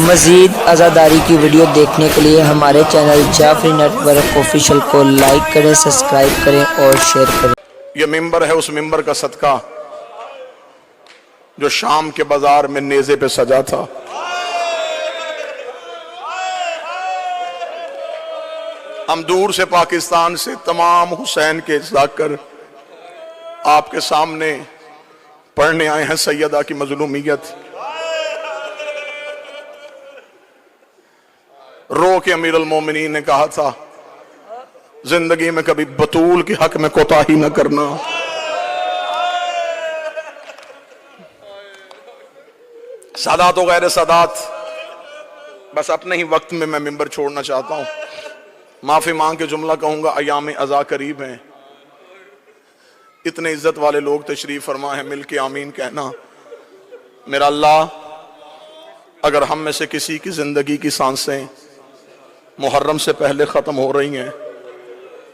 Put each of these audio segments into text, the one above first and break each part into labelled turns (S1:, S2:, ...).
S1: مزید عزاداری کی ویڈیو دیکھنے کے لیے ہمارے channel Jafri network official کو لائک کریں، سبسکرائب کریں اور شیئر کریں۔
S2: یہ ممبر ہے اس ممبر کا صدقہ جو شام کے بازار میں نیزے پہ سجا تھا۔ ہم دور سے پاکستان سے تمام حسین کے ذا کر آپ کے سامنے پڑھنے آئے ہیں سیدہ کی مظلومیت۔ رو کے امیر المومنین نے کہا تھا زندگی میں کبھی بطول کے حق میں کوتاہی نہ کرنا۔ سادات و غیر سادات، بس اپنے ہی وقت میں ممبر چھوڑنا چاہتا ہوں۔ معافی مانگ کے جملہ کہوں گا، ایام عزا قریب ہیں، اتنے عزت والے لوگ تشریف فرما ہیں، مل کے آمین کہنا۔ میرا اللہ، اگر ہم میں سے کسی کی زندگی کی سانسیں محرم سے پہلے ختم ہو رہی ہیں،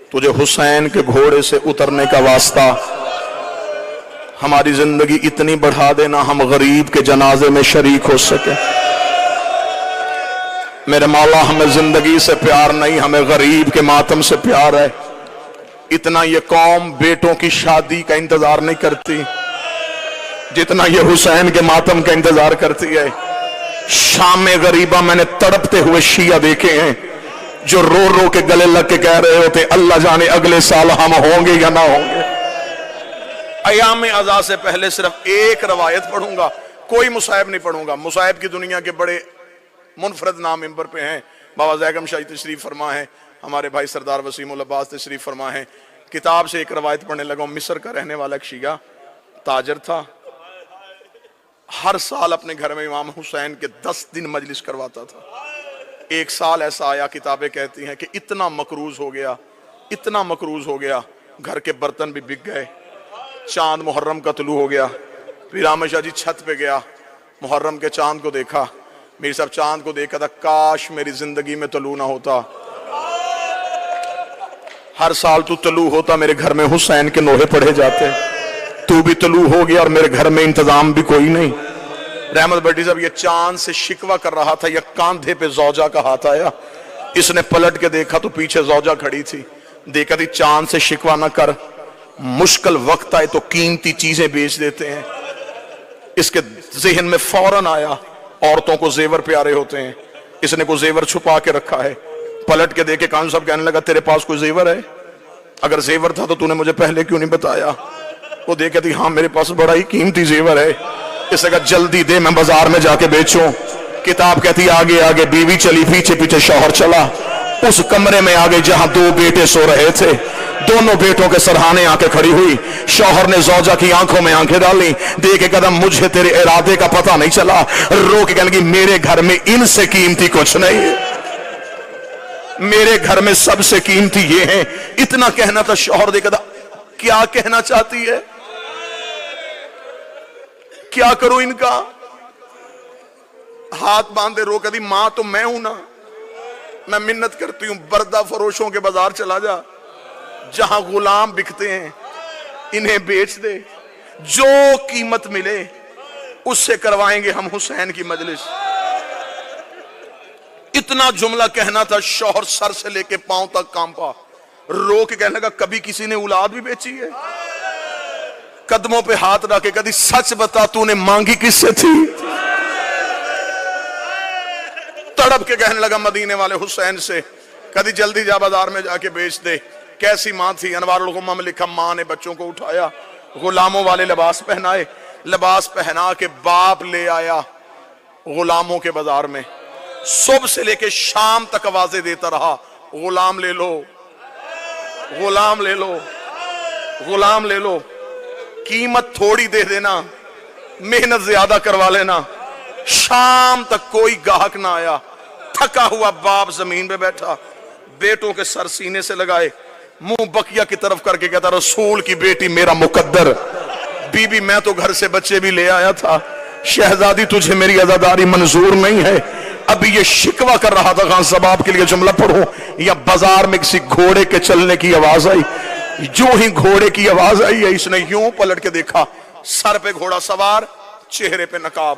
S2: تجھے حسین کے گھوڑے سے اترنے کا واسطہ ہماری زندگی اتنی بڑھا دینا ہم غریب کے جنازے میں شریک ہو سکے۔ میرے مولا، ہمیں زندگی سے پیار نہیں، ہمیں غریب کے ماتم سے پیار ہے۔ اتنا یہ قوم بیٹوں کی شادی کا انتظار نہیں کرتی جتنا یہ حسین کے ماتم کا انتظار کرتی ہے۔ شام غریبہ میں نے تڑپتے ہوئے شیعہ دیکھے ہیں جو رو رو کے گلے لگ کے کہہ رہے ہوتے اللہ جانے اگلے سال ہم ہوں گے یا نہ ہوں گے۔ ایام عزا سے پہلے صرف ایک روایت پڑھوں گا، کوئی مصائب نہیں پڑھوں گا۔ مصائب کی دنیا کے بڑے منفرد نام ممبر پہ ہیں۔ بابا زیگم شاہی تشریف فرما ہے، ہمارے بھائی سردار وسیم العباس تشریف فرما ہے۔ کتاب سے ایک روایت پڑھنے لگا ہوں۔ مصر کا رہنے والا ایک شیعہ تاجر تھا، ہر سال اپنے گھر میں امام حسین کے 10 دن مجلس کرواتا تھا۔ ایک سال ایسا آیا، کتابیں کہتی ہیں کہ اتنا مقروض ہو گیا، گھر کے برتن بھی بک گئے۔ چاند محرم کا طلوع ہو گیا، پیر احمد شاہ جی چھت پہ گیا، محرم کے چاند کو دیکھا، میر صاحب چاند کو دیکھا تھا، کاش میری زندگی میں طلوع نہ ہوتا، ہر سال تو طلوع ہوتا میرے گھر میں حسین کے نوحے پڑھے جاتے، تو بھی طلوع ہو گیا اور میرے گھر میں انتظام بھی کوئی نہیں۔ رحمت بٹی صاحب یہ چاند سے شکوہ کر رہا تھا، یا کاندھے پہ زوجہ کا ہاتھ آیا، اس نے پلٹ کے دیکھا تو پیچھے زوجہ کھڑی تھی، دیکھا تھی چاند سے شکوہ نہ کر، مشکل وقت آئے تو قیمتی چیزیں بیچ دیتے ہیں۔ اس کے ذہن میں فوراً آیا عورتوں کو زیور پیارے ہوتے ہیں، اس نے کوئی زیور چھپا کے رکھا ہے۔ پلٹ کے دیکھے کان صاحب کہنے لگا تیرے پاس کوئی زیور ہے؟ اگر زیور تھا تو نے مجھے پہلے کیوں نہیں بتایا؟ وہ دیکھے تھی ہاں میرے پاس بڑا ہی قیمتی زیور ہے۔ اس نے کہا جلدی دے، میں بازار میں جا کے بیچوں۔ کتاب کہتی آگے آگے بیوی چلی، پیچھے پیچھے شوہر چلا۔ اس کمرے میں آگے جہاں 2 بیٹے سو رہے تھے، دونوں بیٹوں کے سرہانے آ کے کھڑی ہوئی۔ شوہر نے زوجہ کی آنکھوں میں آنکھیں ڈالی، دیکھے قدم مجھے تیرے ارادے کا پتہ نہیں چلا، رو کے کہنے لگی میرے گھر میں ان سے قیمتی کچھ نہیں ہے، میرے گھر میں سب سے قیمتی یہ ہیں۔ اتنا کہنا تھا، شوہر دیکھا تھا کیا کہنا چاہتی ہے، کیا کروں ان کا؟ ہاتھ باندھے رو کہتی ماں تو میں ہوں نا، میں منت کرتی ہوں بردہ فروشوں کے بازار چلا جا، جہاں غلام بکتے ہیں انہیں بیچ دے، جو قیمت ملے اس سے کروائیں گے ہم حسین کی مجلس۔ اتنا جملہ کہنا تھا، شوہر سر سے لے کے پاؤں تک کانپا، رو کے کہنے لگا کبھی کسی نے اولاد بھی بیچی ہے؟ قدموں پہ ہاتھ رکھ کے کہتی سچ بتا تو نے مانگی کس سے تھی؟ تڑپ کے کہنے لگا مدینے والے حسین سے، کہتی جلدی جا بازار میں جا کے بیچ دے۔ کیسی ماں تھی؟ انوار الغمہ میں لکھا ماں نے بچوں کو اٹھایا، غلاموں والے لباس پہنائے، لباس پہنا کے باپ لے آیا غلاموں کے بازار میں، صبح سے لے کے شام تک آوازیں دیتا رہا غلام لے لو، غلام لے لو، غلام لے لو، قیمت تھوڑی دے دینا، محنت زیادہ کروا لینا۔ شام تک کوئی گاہک نہ آیا، تھکا ہوا باپ زمین پہ بیٹھا، بیٹوں کے سر سینے سے لگائے، منہ بقیہ کی طرف کر کے کہتا رسول کی بیٹی میرا مقدر، بی بی میں تو گھر سے بچے بھی لے آیا تھا، شہزادی تجھے میری عزاداری منظور نہیں ہے۔ ابھی یہ شکوہ کر رہا تھا، خان صاحب آپ کے لیے جملہ پڑھوں، یا بازار میں کسی گھوڑے کے چلنے کی آواز آئی، جو ہی گھوڑے کی آواز آئی ہے اس نے یوں پلٹ کے دیکھا، سر پہ گھوڑا سوار، چہرے پہ نقاب،